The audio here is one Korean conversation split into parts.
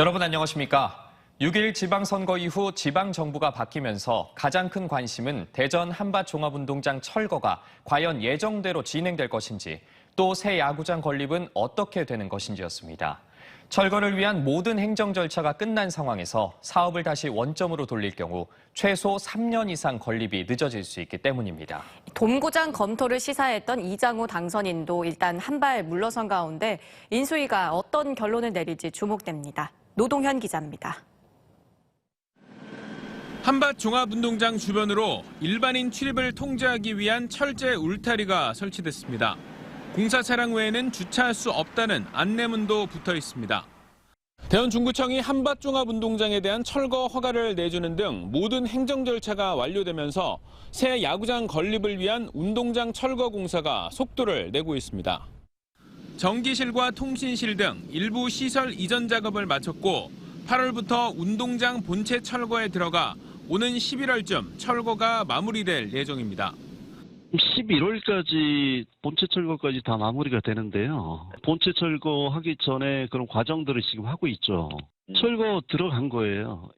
여러분 안녕하십니까? 6일 지방선거 이후 지방정부가 바뀌면서 가장 큰 관심은 대전 한밭종합운동장 철거가 과연 예정대로 진행될 것인지, 또 새 야구장 건립은 어떻게 되는 것인지였습니다. 철거를 위한 모든 행정 절차가 끝난 상황에서 사업을 다시 원점으로 돌릴 경우 최소 3년 이상 건립이 늦어질 수 있기 때문입니다. 돔구장 검토를 시사했던 이장우 당선인도 일단 한 발 물러선 가운데 인수위가 어떤 결론을 내릴지 주목됩니다. 노동현 기자입니다. 한밭종합운동장 주변으로 일반인 출입을 통제하기 위한 철제 울타리가 설치됐습니다. 공사 차량 외에는 주차할 수 없다는 안내문도 붙어 있습니다. 대원중구청이 한밭종합운동장에 대한 철거 허가를 내주는 등 모든 행정 절차가 완료되면서 새 야구장 건립을 위한 운동장 철거 공사가 속도를 내고 있습니다. 전기실과 통신실 등 일부 시설 이전 작업을 마쳤고 8월부터 운동장 본체 철거에 들어가 오는 11월쯤 철거가 마무리될 예정입니다. 11월까지 본체 철거까지 다 마무리가 되는데요. 본체 철거하기 전에 그런 과정들을 지금 하고 있죠. 철거 들어간 거예요.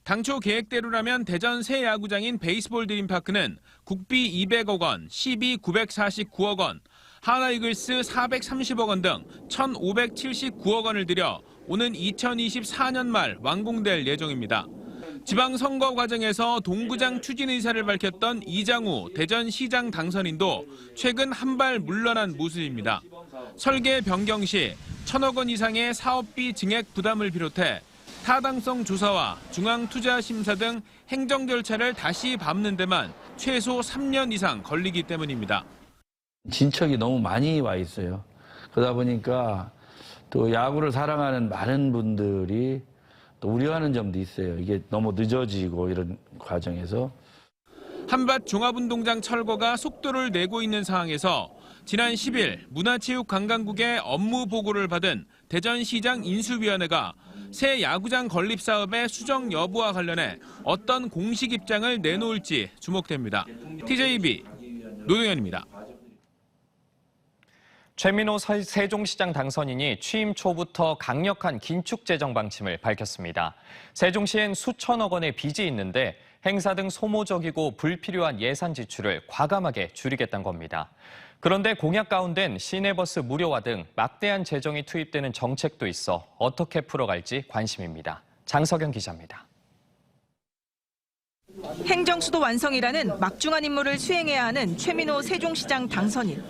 당초 계획대로라면 대전 새 야구장인 베이스볼 드림파크는 국비 200억 원, 시비 949억 원, 하나이글스 430억 원 등 1,579억 원을 들여 오는 2024년 말 완공될 예정입니다. 지방선거 과정에서 동구장 추진 의사를 밝혔던 이장우 대전시장 당선인도 최근 한 발 물러난 모습입니다. 설계 변경 시 1,000억 원 이상의 사업비 증액 부담을 비롯해 타당성 조사와 중앙투자심사 등 행정 절차를 다시 밟는 데만 최소 3년 이상 걸리기 때문입니다. 진척이 너무 많이 와 있어요. 그러다 보니까 또 야구를 사랑하는 많은 분들이 또 우려하는 점도 있어요. 이게 너무 늦어지고 이런 과정에서. 한밭종합운동장 철거가 속도를 내고 있는 상황에서 지난 10일 문화체육관광국의 업무 보고를 받은 대전시장 인수위원회가 새 야구장 건립 사업의 수정 여부와 관련해 어떤 공식 입장을 내놓을지 주목됩니다. TJB 노동현입니다. 최민호 세종시장 당선인이 취임 초부터 강력한 긴축 재정 방침을 밝혔습니다. 세종시엔 수천억 원의 빚이 있는데 행사 등 소모적이고 불필요한 예산 지출을 과감하게 줄이겠다는 겁니다. 그런데 공약 가운데는 시내버스 무료화 등 막대한 재정이 투입되는 정책도 있어 어떻게 풀어갈지 관심입니다. 장석영 기자입니다. 행정수도 완성이라는 막중한 임무를 수행해야 하는 최민호 세종시장 당선인.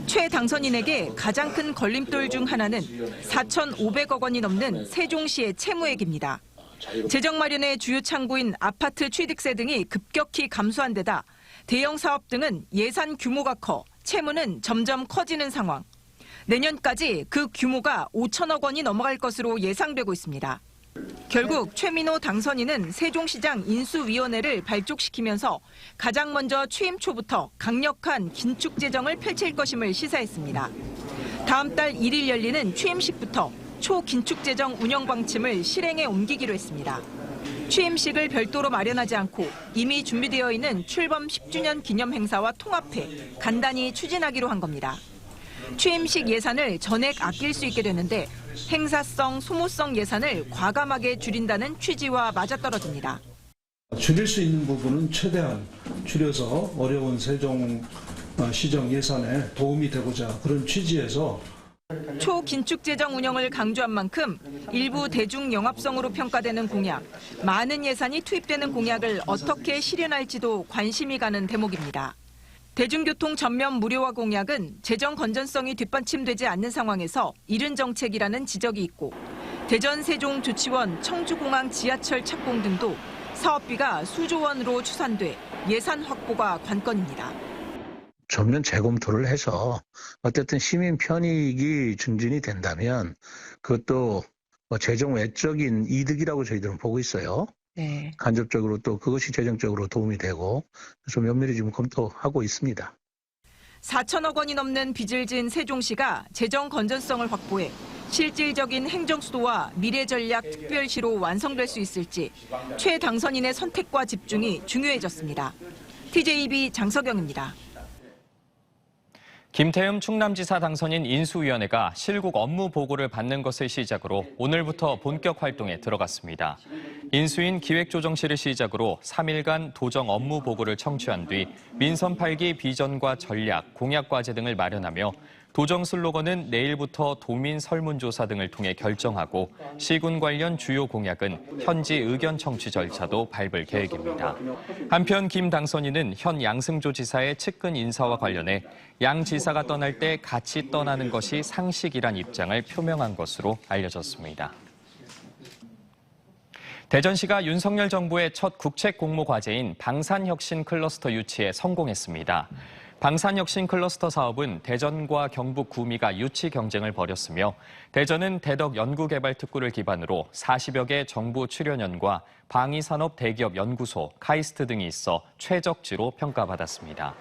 최 당선인에게 가장 큰 걸림돌 중 하나는 4,500억 원이 넘는 세종시의 채무액입니다. 재정 마련의 주요 창구인 아파트 취득세 등이 급격히 감소한 데다 대형 사업 등은 예산 규모가 커 채무는 점점 커지는 상황. 내년까지 그 규모가 5천억 원이 넘어갈 것으로 예상되고 있습니다. 결국 최민호 당선인은 세종시장 인수위원회를 발족시키면서 가장 먼저 취임 초부터 강력한 긴축 재정을 펼칠 것임을 시사했습니다. 다음 달 1일 열리는 취임식부터 초긴축 재정 운영 방침을 실행에 옮기기로 했습니다. 취임식을 별도로 마련하지 않고 이미 준비되어 있는 출범 10주년 기념 행사와 통합해 간단히 추진하기로 한 겁니다. 취임식 예산을 전액 아낄 수 있게 되는데 행사성, 소모성 예산을 과감하게 줄인다는 취지와 맞아떨어집니다. 줄일 수 있는 부분은 최대한 줄여서 어려운 세종시정 예산에 도움이 되고자 그런 취지에서 초긴축 재정 운영을 강조한 만큼 일부 대중영합성으로 평가되는 공약, 많은 예산이 투입되는 공약을 어떻게 실현할지도 관심이 가는 대목입니다. 대중교통 전면 무료화 공약은 재정 건전성이 뒷받침되지 않는 상황에서 이른 정책이라는 지적이 있고 대전 세종 조치원 청주공항 지하철 착공 등도 사업비가 수조 원으로 추산돼 예산 확보가 관건입니다. 전면 재검토를 해서 어쨌든 시민 편익이 증진이 된다면 그것도 재정 외적인 이득이라고 저희들은 보고 있어요. 네. 간접적으로 또 그것이 재정적으로 도움이 되고 그래서 면밀히 지금 검토하고 있습니다. 4천억 원이 넘는 빚을 진 세종시가 재정 건전성을 확보해 실질적인 행정수도와 미래전략 특별시로 완성될 수 있을지 최 당선인의 선택과 집중이 중요해졌습니다. TJB 장석영입니다. 김태흠 충남지사 당선인 인수위원회가 실국 업무 보고를 받는 것을 시작으로 오늘부터 본격 활동에 들어갔습니다. 인수인 기획조정실을 시작으로 3일간 도정 업무 보고를 청취한 뒤 민선 8기 비전과 전략, 공약과제 등을 마련하며 도정 슬로건은 내일부터 도민 설문조사 등을 통해 결정하고 시군 관련 주요 공약은 현지 의견 청취 절차도 밟을 계획입니다. 한편 김 당선인은 현 양승조 지사의 측근 인사와 관련해 양 지사가 떠날 때 같이 떠나는 것이 상식이란 입장을 표명한 것으로 알려졌습니다. 대전시가 윤석열 정부의 첫 국책 공모 과제인 방산혁신 클러스터 유치에 성공했습니다. 방산혁신 클러스터 사업은 대전과 경북 구미가 유치 경쟁을 벌였으며 대전은 대덕 연구개발특구를 기반으로 40여 개 정부 출연연과 방위산업 대기업 연구소, 카이스트 등이 있어 최적지로 평가받았습니다.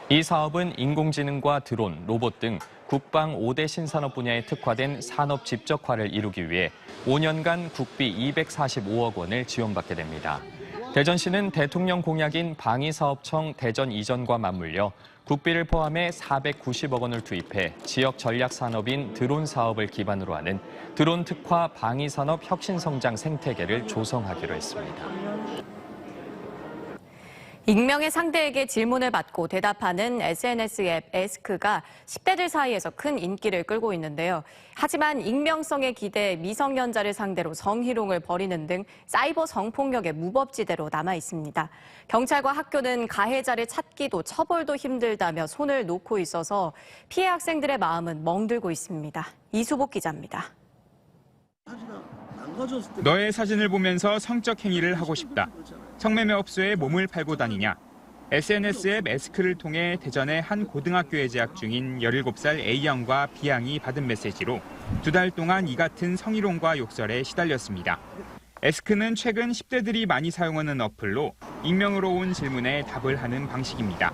이 사업은 인공지능과 드론, 로봇 등 국방 5대 신산업 분야에 특화된 산업 집적화를 이루기 위해 5년간 국비 245억 원을 지원받게 됩니다. 대전시는 대통령 공약인 방위사업청 대전 이전과 맞물려 국비를 포함해 490억 원을 투입해 지역 전략 산업인 드론 사업을 기반으로 하는 드론 특화 방위산업 혁신성장 생태계를 조성하기로 했습니다. 익명의 상대에게 질문을 받고 대답하는 SNS 앱 에스크가 10대들 사이에서 큰 인기를 끌고 있는데요. 하지만 익명성에 기대 미성년자를 상대로 성희롱을 벌이는 등 사이버 성폭력의 무법지대로 남아 있습니다. 경찰과 학교는 가해자를 찾기도 처벌도 힘들다며 손을 놓고 있어서 피해 학생들의 마음은 멍들고 있습니다. 이수복 기자입니다. 너의 사진을 보면서 성적 행위를 하고 싶다. 성매매업소에 몸을 팔고 다니냐. SNS 앱 에스크를 통해 대전의 한 고등학교에 재학 중인 17살 A양과 B양이 받은 메시지로 2달 동안 이 같은 성희롱과 욕설에 시달렸습니다. 에스크는 최근 10대들이 많이 사용하는 어플로 익명으로 온 질문에 답을 하는 방식입니다.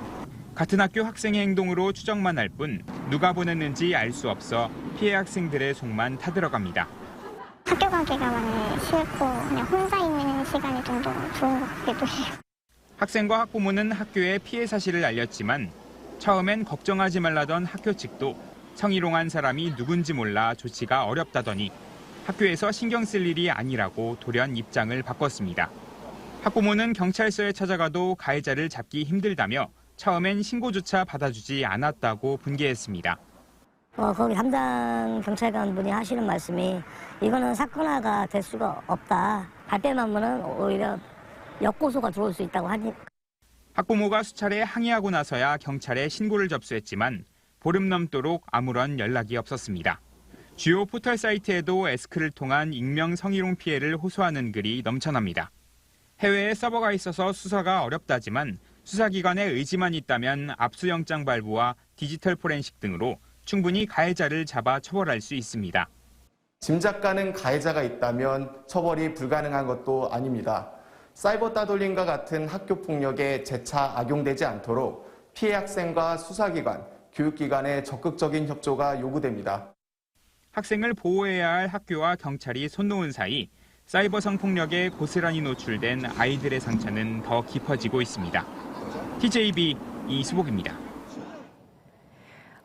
같은 학교 학생의 행동으로 추정만 할 뿐 누가 보냈는지 알 수 없어 피해 학생들의 속만 타들어갑니다. 학교 가기가 많이 싫고 그냥 혼자 있는 시간이 좀 더 좋은 것 같기도 해요. 학생과 학부모는 학교에 피해 사실을 알렸지만 처음엔 걱정하지 말라던 학교 측도 성희롱한 사람이 누군지 몰라 조치가 어렵다더니 학교에서 신경 쓸 일이 아니라고 돌연 입장을 바꿨습니다. 학부모는 경찰서에 찾아가도 가해자를 잡기 힘들다며 처음엔 신고조차 받아주지 않았다고 분개했습니다. 거기 담당 경찰관분이 하시는 말씀이 이거는 사건화가 될 수가 없다. 발뺌하면은 오히려 역고소가 들어올 수 있다고 하니. 학부모가 수차례 항의하고 나서야 경찰에 신고를 접수했지만 보름 넘도록 아무런 연락이 없었습니다. 주요 포털 사이트에도 에스크를 통한 익명 성희롱 피해를 호소하는 글이 넘쳐납니다. 해외에 서버가 있어서 수사가 어렵다지만 수사기관의 의지만 있다면 압수영장 발부와 디지털 포렌식 등으로 충분히 가해자를 잡아 처벌할 수 있습니다. 짐작 가는 가해자가 있다면 처벌이 불가능한 것도 아닙니다. 사이버 따돌림과 같은 학교 폭력에 재차 악용되지 않도록 피해 학생과 수사기관, 교육기관의 적극적인 협조가 요구됩니다. 학생을 보호해야 할 학교와 경찰이 손 놓은 사이 사이버 성폭력에 고스란히 노출된 아이들의 상처는 더 깊어지고 있습니다. TJB 이수복입니다.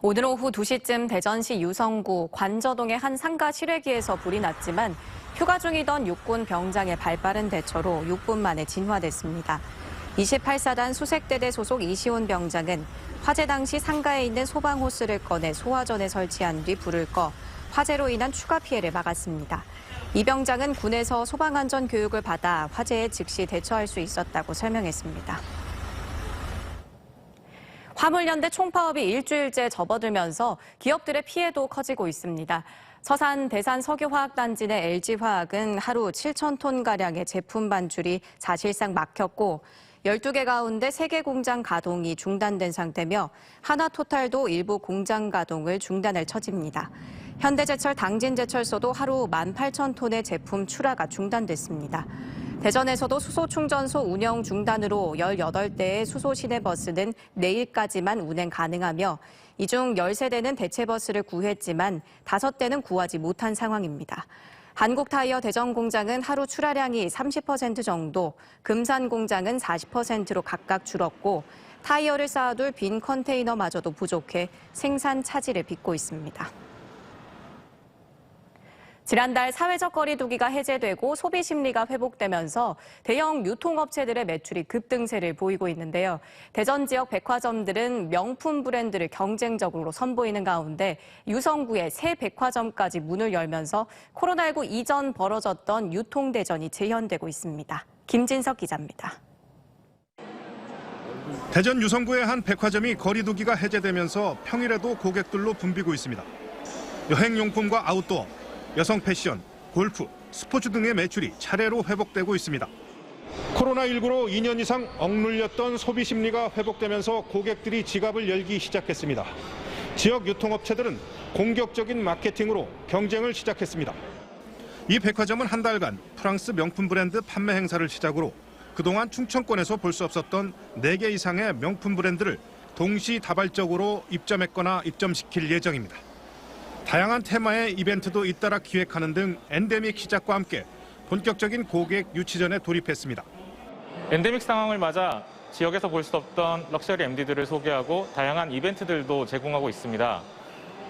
오늘 오후 2시쯤 대전시 유성구 관저동의 한 상가 실외기에서 불이 났지만 휴가 중이던 육군 병장의 발빠른 대처로 6분 만에 진화됐습니다. 28사단 수색대대 소속 이시온 병장은 화재 당시 상가에 있는 소방호스를 꺼내 소화전에 설치한 뒤 불을 꺼 화재로 인한 추가 피해를 막았습니다. 이 병장은 군에서 소방안전 교육을 받아 화재에 즉시 대처할 수 있었다고 설명했습니다. 화물연대 총파업이 일주일째 접어들면서 기업들의 피해도 커지고 있습니다. 서산 대산 석유화학단지 내 LG화학은 하루 7,000톤가량의 제품 반출이 사실상 막혔고 12개 가운데 3개 공장 가동이 중단된 상태며 하나토탈도 일부 공장 가동을 중단할 처지입니다. 현대제철 당진제철소도 하루 18,000톤의 제품 출하가 중단됐습니다. 대전에서도 수소충전소 운영 중단으로 18대의 수소 시내버스는 내일까지만 운행 가능하며 이 중 13대는 대체버스를 구했지만 5대는 구하지 못한 상황입니다. 한국타이어 대전 공장은 하루 출하량이 30% 정도, 금산 공장은 40%로 각각 줄었고 타이어를 쌓아둘 빈 컨테이너마저도 부족해 생산 차질을 빚고 있습니다. 지난달 사회적 거리 두기가 해제되고 소비 심리가 회복되면서 대형 유통업체들의 매출이 급등세를 보이고 있는데요. 대전 지역 백화점들은 명품 브랜드를 경쟁적으로 선보이는 가운데 유성구의 새 백화점까지 문을 열면서 코로나19 이전 벌어졌던 유통대전이 재현되고 있습니다. 김진석 기자입니다. 대전 유성구의 한 백화점이 거리 두기가 해제되면서 평일에도 고객들로 붐비고 있습니다. 여행용품과 아웃도어, 여성 패션, 골프, 스포츠 등의 매출이 차례로 회복되고 있습니다. 코로나19로 2년 이상 억눌렸던 소비 심리가 회복되면서 고객들이 지갑을 열기 시작했습니다. 지역 유통업체들은 공격적인 마케팅으로 경쟁을 시작했습니다. 이 백화점은 한 달간 프랑스 명품 브랜드 판매 행사를 시작으로 그동안 충청권에서 볼 수 없었던 4개 이상의 명품 브랜드를 동시다발적으로 입점했거나 입점시킬 예정입니다. 다양한 테마의 이벤트도 잇따라 기획하는 등 엔데믹 시작과 함께 본격적인 고객 유치전에 돌입했습니다. 엔데믹 상황을 맞아 지역에서 볼 수 없던 럭셔리 MD들을 소개하고 다양한 이벤트들도 제공하고 있습니다.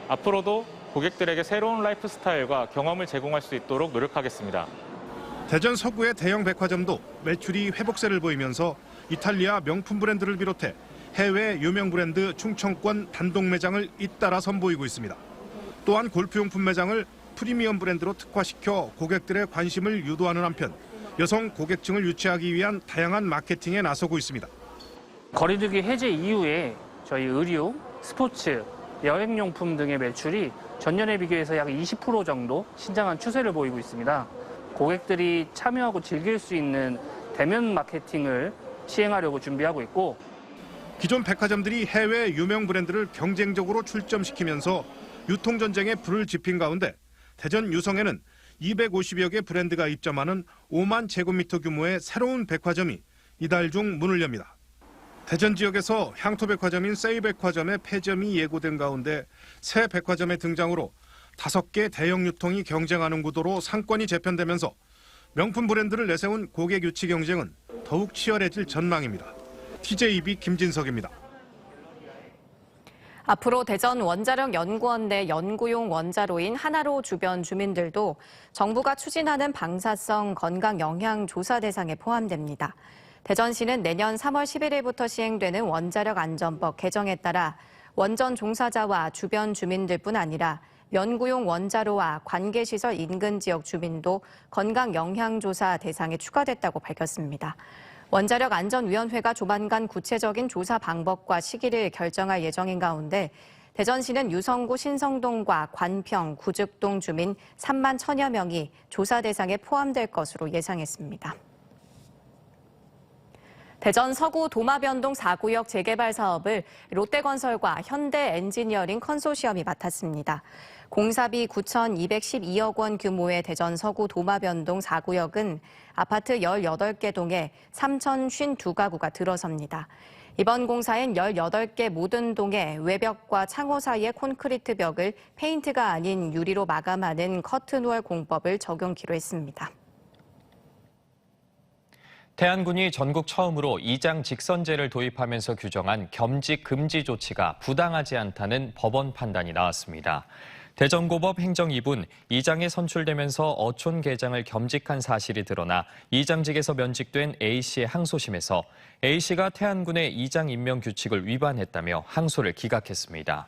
앞으로도 고객들에게 새로운 라이프 스타일과 경험을 제공할 수 있도록 노력하겠습니다. 대전 서구의 대형 백화점도 매출이 회복세를 보이면서 이탈리아 명품 브랜드를 비롯해 해외 유명 브랜드 충청권 단독 매장을 잇따라 선보이고 있습니다. 또한 골프용품 매장을 프리미엄 브랜드로 특화시켜 고객들의 관심을 유도하는 한편 여성 고객층을 유치하기 위한 다양한 마케팅에 나서고 있습니다. 거리두기 해제 이후에 저희 의류, 스포츠, 여행용품 등의 매출이 전년에 비교해서 약 20% 정도 신장한 추세를 보이고 있습니다. 고객들이 참여하고 즐길 수 있는 대면 마케팅을 시행하려고 준비하고 있고 기존 백화점들이 해외 유명 브랜드를 경쟁적으로 출점시키면서 유통전쟁에 불을 지핀 가운데 대전 유성에는 250여 개 브랜드가 입점하는 5만 제곱미터 규모의 새로운 백화점이 이달 중 문을 엽니다. 대전 지역에서 향토백화점인 세이백화점의 폐점이 예고된 가운데 새 백화점의 등장으로 5개 대형 유통이 경쟁하는 구도로 상권이 재편되면서 명품 브랜드를 내세운 고객 유치 경쟁은 더욱 치열해질 전망입니다. TJB 김진석입니다. 앞으로 대전 원자력 연구원 내 연구용 원자로인 하나로 주변 주민들도 정부가 추진하는 방사성 건강 영향 조사 대상에 포함됩니다. 대전시는 내년 3월 11일부터 시행되는 원자력 안전법 개정에 따라 원전 종사자와 주변 주민들뿐 아니라 연구용 원자로와 관계시설 인근 지역 주민도 건강 영향 조사 대상에 추가됐다고 밝혔습니다. 원자력 안전위원회가 조만간 구체적인 조사 방법과 시기를 결정할 예정인 가운데 대전시는 유성구 신성동과 관평, 구죽동 주민 3만 1,000여 명이 조사 대상에 포함될 것으로 예상했습니다. 대전 서구 도마변동 4구역 재개발 사업을 롯데건설과 현대엔지니어링 컨소시엄이 맡았습니다. 공사비 9,212억 원 규모의 대전 서구 도마변동 4구역은 아파트 18개 동에 3,052가구가 들어섭니다. 이번 공사엔 18개 모든 동의 외벽과 창호 사이의 콘크리트 벽을 페인트가 아닌 유리로 마감하는 커튼월 공법을 적용키로 했습니다. 태안군이 전국 처음으로 이장 직선제를 도입하면서 규정한 겸직 금지 조치가 부당하지 않다는 법원 판단이 나왔습니다. 대전고법 행정 2분 이장에 선출되면서 어촌 계장을 겸직한 사실이 드러나 이장직에서 면직된 A씨의 항소심에서 A씨가 태안군의 이장 임명 규칙을 위반했다며 항소를 기각했습니다.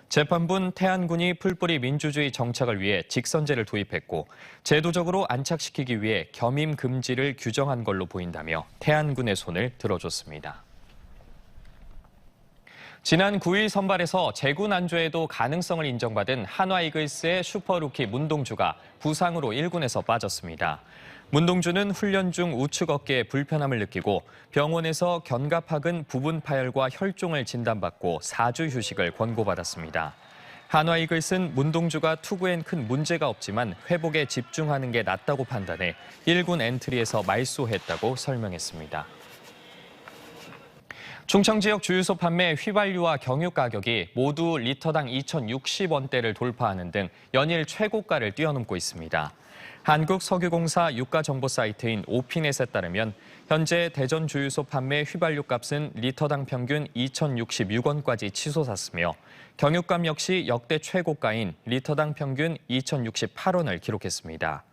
재판부는 태안군이 풀뿌리 민주주의 정착을 위해 직선제를 도입했고 제도적으로 안착시키기 위해 겸임 금지를 규정한 걸로 보인다며 태안군의 손을 들어줬습니다. 지난 9일 선발에서 재구 난조에도 가능성을 인정받은 한화이글스의 슈퍼루키 문동주가 부상으로 1군에서 빠졌습니다. 문동주는 훈련 중 우측 어깨에 불편함을 느끼고 병원에서 견갑학은 부분 파열과 혈종을 진단받고 4주 휴식을 권고받았습니다. 한화이글스는 문동주가 투구엔 큰 문제가 없지만 회복에 집중하는 게 낫다고 판단해 1군 엔트리에서 말소했다고 설명했습니다. 충청 지역 주유소 판매 휘발유와 경유 가격이 모두 리터당 2,060원대를 돌파하는 등 연일 최고가를 뛰어넘고 있습니다. 한국석유공사 유가정보 사이트인 오피넷에 따르면 현재 대전 주유소 판매 휘발유 값은 리터당 평균 2,066원까지 치솟았으며 경유값 역시 역대 최고가인 리터당 평균 2,068원을 기록했습니다.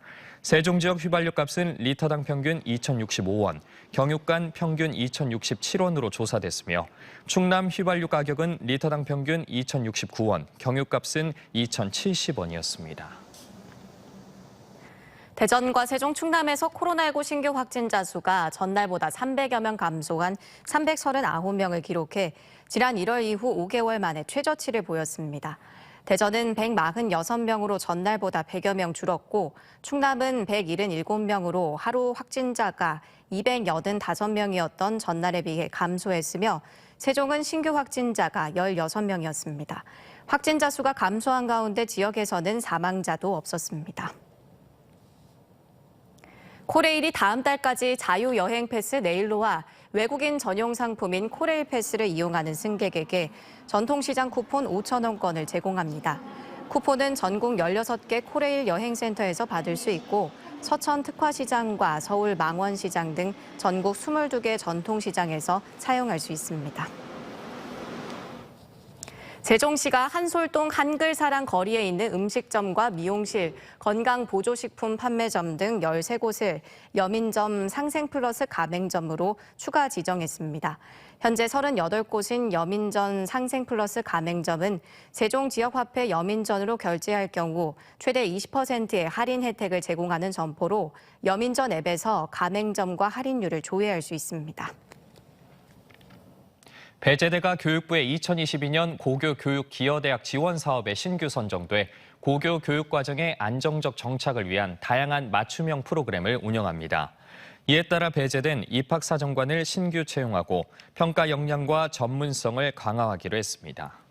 세종 지역 휘발유 값은 리터당 평균 2,065원, 경유간 평균 2,067원으로 조사됐으며 충남 휘발유 가격은 리터당 평균 2,069원, 경유값은 2,070원이었습니다. 대전과 세종, 충남에서 코로나19 신규 확진자 수가 전날보다 300여 명 감소한 339명을 기록해 지난 1월 이후 5개월 만에 최저치를 보였습니다. 대전은 146명으로 전날보다 100여 명 줄었고 충남은 177명으로 하루 확진자가 285명이었던 전날에 비해 감소했으며 세종은 신규 확진자가 16명이었습니다. 확진자 수가 감소한 가운데 지역에서는 사망자도 없었습니다. 코레일이 다음 달까지 자유여행 패스 네일로와 외국인 전용 상품인 코레일 패스를 이용하는 승객에게 전통시장 쿠폰 5,000원권을 제공합니다. 쿠폰은 전국 16개 코레일 여행센터에서 받을 수 있고 서천 특화시장과 서울 망원시장 등 전국 22개 전통시장에서 사용할 수 있습니다. 세종시가 한솔동 한글사랑 거리에 있는 음식점과 미용실, 건강보조식품 판매점 등 13곳을 여민점 상생플러스 가맹점으로 추가 지정했습니다. 현재 38곳인 여민전 상생플러스 가맹점은 세종 지역화폐 여민전으로 결제할 경우 최대 20%의 할인 혜택을 제공하는 점포로 여민전 앱에서 가맹점과 할인율을 조회할 수 있습니다. 배재대가 교육부의 2022년 고교교육기여대학 지원 사업에 신규 선정돼 고교 교육 과정의 안정적 정착을 위한 다양한 맞춤형 프로그램을 운영합니다. 이에 따라 배재대는 입학사정관을 신규 채용하고 평가 역량과 전문성을 강화하기로 했습니다.